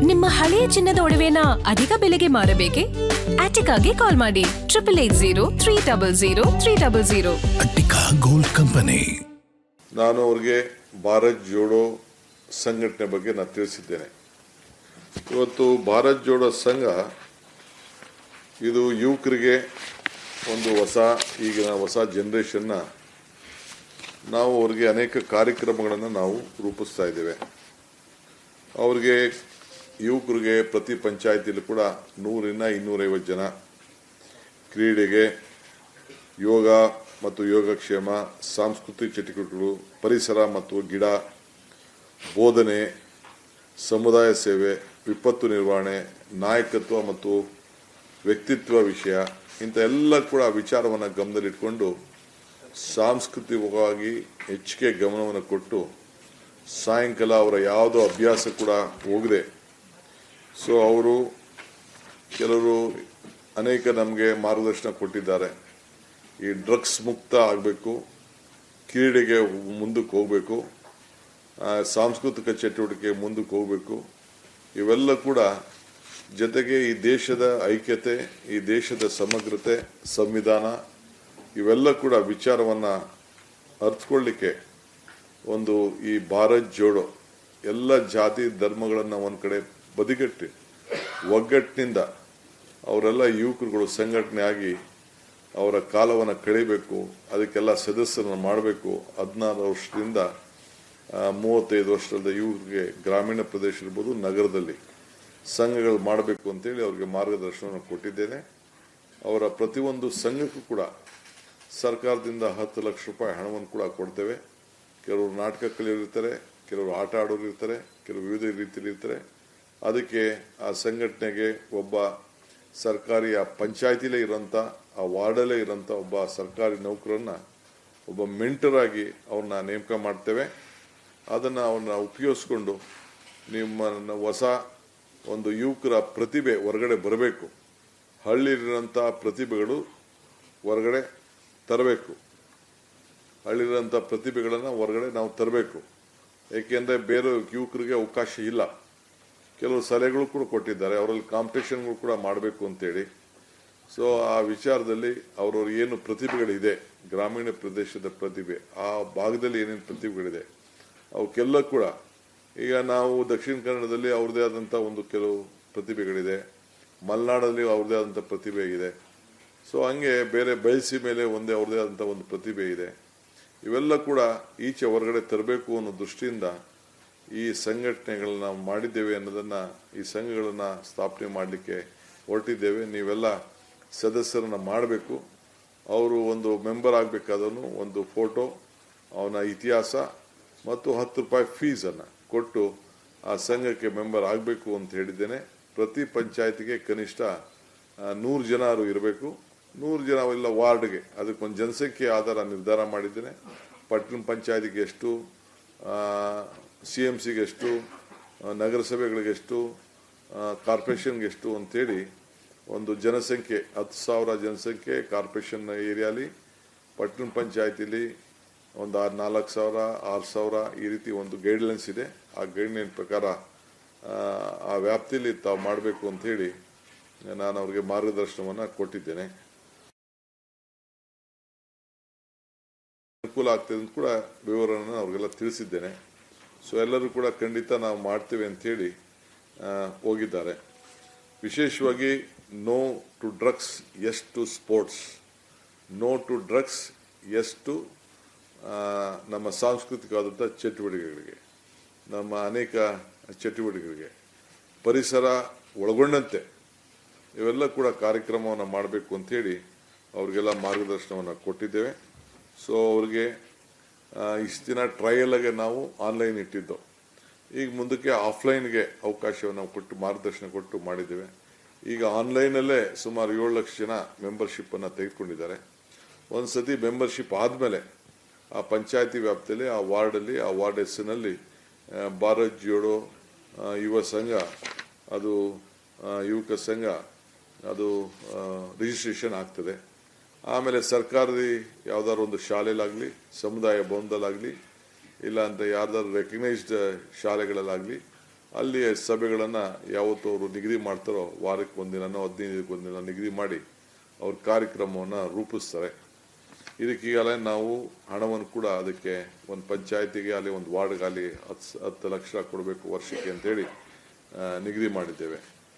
ನಿಮ್ಮ ಹಳೆಯ ಚಿನ್ನದ ಒಡವೆನ ಅಧಿಕ ಬೆಲೆಗೆ ಮಾರಬೇಕೆ? ಆಟಿಕಾಗೆ ಕಾಲ್ ಮಾಡಿ 8880 ಅಟ್ಟಿಕಾ ಗೋಲ್ಡ್ ಕಂಪನಿ. ನಾನು ಅವ್ರಿಗೆ ಭಾರತ್ ಜೋಡೋ ಸಂಘಟನೆ ಬಗ್ಗೆ ನಾನು ತಿಳಿಸಿದ್ದೇನೆ. ಇವತ್ತು ಭಾರತ್ ಜೋಡೋ ಸಂಘ ಇದು ಯುವಕರಿಗೆ ಒಂದು ಈಗಿನ ಹೊಸ ಜನರೇಷನ್ನ ನಾವು ಅವ್ರಿಗೆ ಅನೇಕ ಕಾರ್ಯಕ್ರಮಗಳನ್ನು ನಾವು ರೂಪಿಸ್ತಾ ಇದ್ದೇವೆ. ಅವ್ರಿಗೆ ಯುವಕರಿಗೆ ಪ್ರತಿ ಪಂಚಾಯತಿಯಲ್ಲಿ ಕೂಡ 100-250 ಜನ ಕ್ರೀಡೆಗೆ, ಯೋಗ ಮತ್ತು ಯೋಗಕ್ಷೇಮ, ಸಾಂಸ್ಕೃತಿಕ ಚಟುವಟಿಕೆಗಳು, ಪರಿಸರ ಮತ್ತು ಗಿಡ, ಬೋಧನೆ, ಸಮುದಾಯ ಸೇವೆ, ವಿಪತ್ತು ನಿರ್ವಹಣೆ, ನಾಯಕತ್ವ ಮತ್ತು ವ್ಯಕ್ತಿತ್ವ ವಿಷಯ ಇಂಥ ಎಲ್ಲ ಕೂಡ ವಿಚಾರವನ್ನು ಗಮನದಲ್ಲಿಟ್ಕೊಂಡು ಸಾಂಸ್ಕೃತಿಕವಾಗಿ ಹೆಚ್ಚಿಗೆ ಗಮನವನ್ನು ಕೊಟ್ಟು ಸಾಯಂಕಾಲ ಅವರ ಯಾವುದೋ ಅಭ್ಯಾಸ ಕೂಡ ಹೋಗದೆ ಅವರು ಕೆಲವರು ಅನೇಕ ನಮಗೆ ಮಾರ್ಗದರ್ಶನ ಕೊಟ್ಟಿದ್ದಾರೆ. ಈ ಡ್ರಗ್ಸ್ ಮುಕ್ತ ಆಗಬೇಕು, ಕ್ರೀಡೆಗೆ ಮುಂದಕ್ಕೆ ಹೋಗಬೇಕು, ಸಾಂಸ್ಕೃತಿಕ ಚಟುವಟಿಕೆ ಮುಂದಕ್ಕೆ ಹೋಗಬೇಕು. ಇವೆಲ್ಲ ಕೂಡ ಜೊತೆಗೆ ಈ ದೇಶದ ಐಕ್ಯತೆ, ಈ ದೇಶದ ಸಮಗ್ರತೆ, ಸಂವಿಧಾನ ಇವೆಲ್ಲ ಕೂಡ ವಿಚಾರವನ್ನು ಅರ್ಥಕೊಳ್ಳಿಕ್ಕೆ ಈ ಭಾರತ್ ಜೋಡೋ ಎಲ್ಲ ಜಾತಿ ಧರ್ಮಗಳನ್ನು ಒಂದು ಕಡೆ ಬದಿಗಟ್ಟಿ ಒಗ್ಗಟ್ಟಿನಿಂದ ಅವರೆಲ್ಲ ಯುವಕರುಗಳು ಸಂಘಟನೆ ಆಗಿ ಅವರ ಕಾಲವನ್ನು ಕಳೀಬೇಕು. ಅದಕ್ಕೆಲ್ಲ ಸದಸ್ಯರನ್ನು ಮಾಡಬೇಕು. 16 ವರ್ಷದಿಂದ 35 ವರ್ಷದ ಯುವಕರಿಗೆ ಗ್ರಾಮೀಣ ಪ್ರದೇಶ ಇರ್ಬೋದು, ನಗರದಲ್ಲಿ ಸಂಘಗಳು ಮಾಡಬೇಕು ಅಂತೇಳಿ ಅವರಿಗೆ ಮಾರ್ಗದರ್ಶನವನ್ನು ಕೊಟ್ಟಿದ್ದೇನೆ. ಅವರ ಪ್ರತಿಯೊಂದು ಸಂಘಕ್ಕೂ ಕೂಡ ಸರ್ಕಾರದಿಂದ 10 ಲಕ್ಷ ರೂಪಾಯಿ ಹಣವನ್ನು ಕೂಡ ಕೊಡ್ತೇವೆ. ಕೆಲವರು ನಾಟಕ ಕಲಿಯೋರಿರ್ತಾರೆ, ಕೆಲವರು ಆಟ ಆಡೋರು ಇರ್ತಾರೆ, ಕೆಲವು ವಿವಿಧ ರೀತಿಯಲ್ಲಿ ಇರ್ತಾರೆ. ಅದಕ್ಕೆ ಆ ಸಂಘಟನೆಗೆ ಒಬ್ಬ ಸರ್ಕಾರಿ ಆ ಪಂಚಾಯತಿಲೇ ಇರೋಂಥ, ಆ ವಾರ್ಡಲ್ಲೇ ಇರೋಂಥ ಒಬ್ಬ ಸರ್ಕಾರಿ ನೌಕರನ್ನ ಒಬ್ಬ ಮೆಂಟರ್ ಆಗಿ ಅವ್ರನ್ನ ನೇಮಕ ಮಾಡ್ತೇವೆ. ಅದನ್ನು ಅವ್ರನ್ನ ಉಪಯೋಗಿಸ್ಕೊಂಡು ನಿಮ್ಮ ಹೊಸ ಯುವಕರ ಪ್ರತಿಭೆ ಹೊರಗಡೆ ಬರಬೇಕು. ಹಳ್ಳಿಲಿರೋಂಥ ಪ್ರತಿಭೆಗಳು ಹೊರಗಡೆ ತರಬೇಕು. ಹಳ್ಳಿರೋಂಥ ಪ್ರತಿಭೆಗಳನ್ನು ಹೊರಗಡೆ ನಾವು ತರಬೇಕು. ಏಕೆಂದರೆ ಬೇರೆ ಯುವಕರಿಗೆ ಅವಕಾಶ ಇಲ್ಲ. ಕೆಲವು ಸಲಹೆಗಳು ಕೂಡ ಕೊಟ್ಟಿದ್ದಾರೆ, ಅವರಲ್ಲಿ ಕಾಂಪಿಟೇಷನ್ಗಳು ಕೂಡ ಮಾಡಬೇಕು ಅಂತೇಳಿ. ಆ ವಿಚಾರದಲ್ಲಿ ಅವ್ರವ್ರ ಏನು ಪ್ರತಿಭೆಗಳಿದೆ, ಗ್ರಾಮೀಣ ಪ್ರದೇಶದ ಪ್ರತಿಭೆ, ಆ ಭಾಗದಲ್ಲಿ ಏನೇನು ಪ್ರತಿಭೆಗಳಿದೆ ಅವಕ್ಕೆಲ್ಲ ಕೂಡ ಈಗ ನಾವು ದಕ್ಷಿಣ ಕನ್ನಡದಲ್ಲಿ ಅವ್ರದ್ದೇ ಆದಂಥ ಕೆಲವು ಪ್ರತಿಭೆಗಳಿದೆ, ಮಲೆನಾಡಲ್ಲಿ ಅವ್ರದ್ದೇ ಆದಂಥ ಪ್ರತಿಭೆ ಇದೆ. ಹಂಗೆ ಬೇರೆ ಬಯಸಿ ಮೇಲೆ ಅವ್ರದ್ದೇ ಆದಂಥ ಪ್ರತಿಭೆ ಇದೆ. ಇವೆಲ್ಲ ಕೂಡ ಈಚೆ ಹೊರಗಡೆ ತರಬೇಕು ಅನ್ನೋ ದೃಷ್ಟಿಯಿಂದ ಈ ಸಂಘಟನೆಗಳನ್ನ ನಾವು ಮಾಡಿದ್ದೇವೆ ಅನ್ನೋದನ್ನು, ಈ ಸಂಘಗಳನ್ನು ಸ್ಥಾಪನೆ ಮಾಡಲಿಕ್ಕೆ ಹೊರಟಿದ್ದೇವೆ. ನೀವೆಲ್ಲ ಸದಸ್ಯರನ್ನ ಮಾಡಬೇಕು. ಅವರು ಮೆಂಬರ್ ಆಗಬೇಕಾದವನು ಫೋಟೋ, ಅವನ ಇತಿಹಾಸ ಮತ್ತು 10 ರೂಪಾಯಿ ಫೀಸನ್ನು ಕೊಟ್ಟು ಆ ಸಂಘಕ್ಕೆ ಮೆಂಬರ್ ಆಗಬೇಕು ಅಂತ ಹೇಳಿದ್ದೇನೆ. ಪ್ರತಿ ಪಂಚಾಯತಿಗೆ ಕನಿಷ್ಠ 100 ಜನ ಇರಬೇಕು. 100 ಜನ ಇಲ್ಲ ವಾರ್ಡ್ಗೆ, ಅದಕ್ಕೊಂದು ಜನಸಂಖ್ಯೆ ಆಧಾರ ನಿರ್ಧಾರ ಮಾಡಿದ್ದೇನೆ. ಪಟ್ಟಣ ಪಂಚಾಯತಿಗೆ ಎಷ್ಟು, CMCಗೆ ಎಷ್ಟು, ನಗರಸಭೆಗಳಿಗೆ ಎಷ್ಟು, ಕಾರ್ಪೊರೇಷನ್ಗೆ ಎಷ್ಟು ಅಂತೇಳಿ ಜನಸಂಖ್ಯೆ 10,000 ಜನಸಂಖ್ಯೆ ಕಾರ್ಪೊರೇಷನ್ ಏರಿಯಾಲಿ, ಪಟ್ಟಣ ಪಂಚಾಯತಿಲಿ 4,000, 6,000 ಈ ರೀತಿ ಗೈಡ್ಲೈನ್ಸ್ ಇದೆ. ಆ ಗೈಡ್ಲೈನ್ ಪ್ರಕಾರ ಆ ವ್ಯಾಪ್ತಿಯಲ್ಲಿ ತಾವು ಮಾಡಬೇಕು ಅಂತ ಹೇಳಿ ನಾನು ಅವ್ರಿಗೆ ಮಾರ್ಗದರ್ಶನವನ್ನು ಕೊಟ್ಟಿದ್ದೇನೆ. ಅನುಕೂಲ ಆಗ್ತದೆ ಅಂತ ಕೂಡ ವಿವರವನ್ನು ಅವ್ರಿಗೆಲ್ಲ ತಿಳಿಸಿದ್ದೇನೆ. ಎಲ್ಲರೂ ಕೂಡ ಖಂಡಿತ ನಾವು ಮಾಡ್ತೇವೆ ಅಂಥೇಳಿ ಹೋಗಿದ್ದಾರೆ. ವಿಶೇಷವಾಗಿ no to drugs, yes to sports. No to drugs, yes to ನಮ್ಮ ಸಾಂಸ್ಕೃತಿಕವಾದಂಥ ಚಟುವಟಿಕೆಗಳಿಗೆ, ನಮ್ಮ ಅನೇಕ ಚಟುವಟಿಕೆಗಳಿಗೆ, ಪರಿಸರ ಒಳಗೊಂಡಂತೆ ಇವೆಲ್ಲ ಕೂಡ ಕಾರ್ಯಕ್ರಮವನ್ನು ಮಾಡಬೇಕು ಅಂಥೇಳಿ ಅವ್ರಿಗೆಲ್ಲ ಮಾರ್ಗದರ್ಶನವನ್ನು ಕೊಟ್ಟಿದ್ದೇವೆ. ಅವ್ರಿಗೆ ಇಷ್ಟು ದಿನ ಟ್ರಯಲ್ಗೆ ನಾವು ಆನ್ಲೈನ್ ಇಟ್ಟಿದ್ದೆವು. ಈಗ ಮುಂದಕ್ಕೆ ಆಫ್ಲೈನ್ಗೆ ಅವಕಾಶವನ್ನು ನಾವು ಕೊಟ್ಟು ಮಾರ್ಗದರ್ಶನ ಕೊಟ್ಟು ಮಾಡಿದ್ದೇವೆ. ಈಗ ಆನ್ಲೈನಲ್ಲೇ ಸುಮಾರು 7 ಲಕ್ಷ ಜನ ಮೆಂಬರ್ಶಿಪ್ಪನ್ನು ತೆಗೆದುಕೊಂಡಿದ್ದಾರೆ. ಒಂದು ಸತಿ ಮೆಂಬರ್ಶಿಪ್ ಆದಮೇಲೆ ಆ ಪಂಚಾಯತಿ ವ್ಯಾಪ್ತಿಯಲ್ಲಿ, ಆ ವಾರ್ಡಲ್ಲಿ, ಆ ವಾರ್ಡ್ ಹೆಸರಿನಲ್ಲಿ ಭಾರತ್ ಜೋಡೋ ಯುವ ಸಂಘ, ಅದು ಯುವಕ ಸಂಘ, ಅದು ರಿಜಿಸ್ಟ್ರೇಷನ್ ಆಗ್ತದೆ. ಆಮೇಲೆ ಸರ್ಕಾರದ ಯಾವುದಾದ್ರು ಶಾಲೆಲಾಗಲಿ, ಸಮುದಾಯ ಭವನದಲ್ಲಾಗಲಿ, ಇಲ್ಲ ಅಂತ ಯಾರ್ದಾದ್ರು ರೆಕಗ್ನೈಸ್ಡ್ ಶಾಲೆಗಳಲ್ಲಾಗಲಿ ಅಲ್ಲಿ ಸಭೆಗಳನ್ನು ಯಾವತ್ತು ಅವರು ನಿಗದಿ ಮಾಡ್ತಾರೋ ವಾರಕ್ಕೆ ಒಂದಿನನೋ 15 ದಿನಕ್ಕೆ ಒಂದಿನ ನಿಗದಿ ಮಾಡಿ ಅವ್ರ ಕಾರ್ಯಕ್ರಮವನ್ನು ರೂಪಿಸ್ತಾರೆ. ಇದಕ್ಕೀಗಲೇ ನಾವು ಹಣವನ್ನು ಕೂಡ ಅದಕ್ಕೆ ಒಂದು ಪಂಚಾಯತಿಗೆ ಅಲ್ಲಿ ಒಂದು ವಾರ್ಡ್ಗಾಲಿ 10 ಲಕ್ಷ ಕೊಡಬೇಕು ವರ್ಷಕ್ಕೆ ಅಂತೇಳಿ ನಿಗದಿ ಮಾಡಿದ್ದೇವೆ.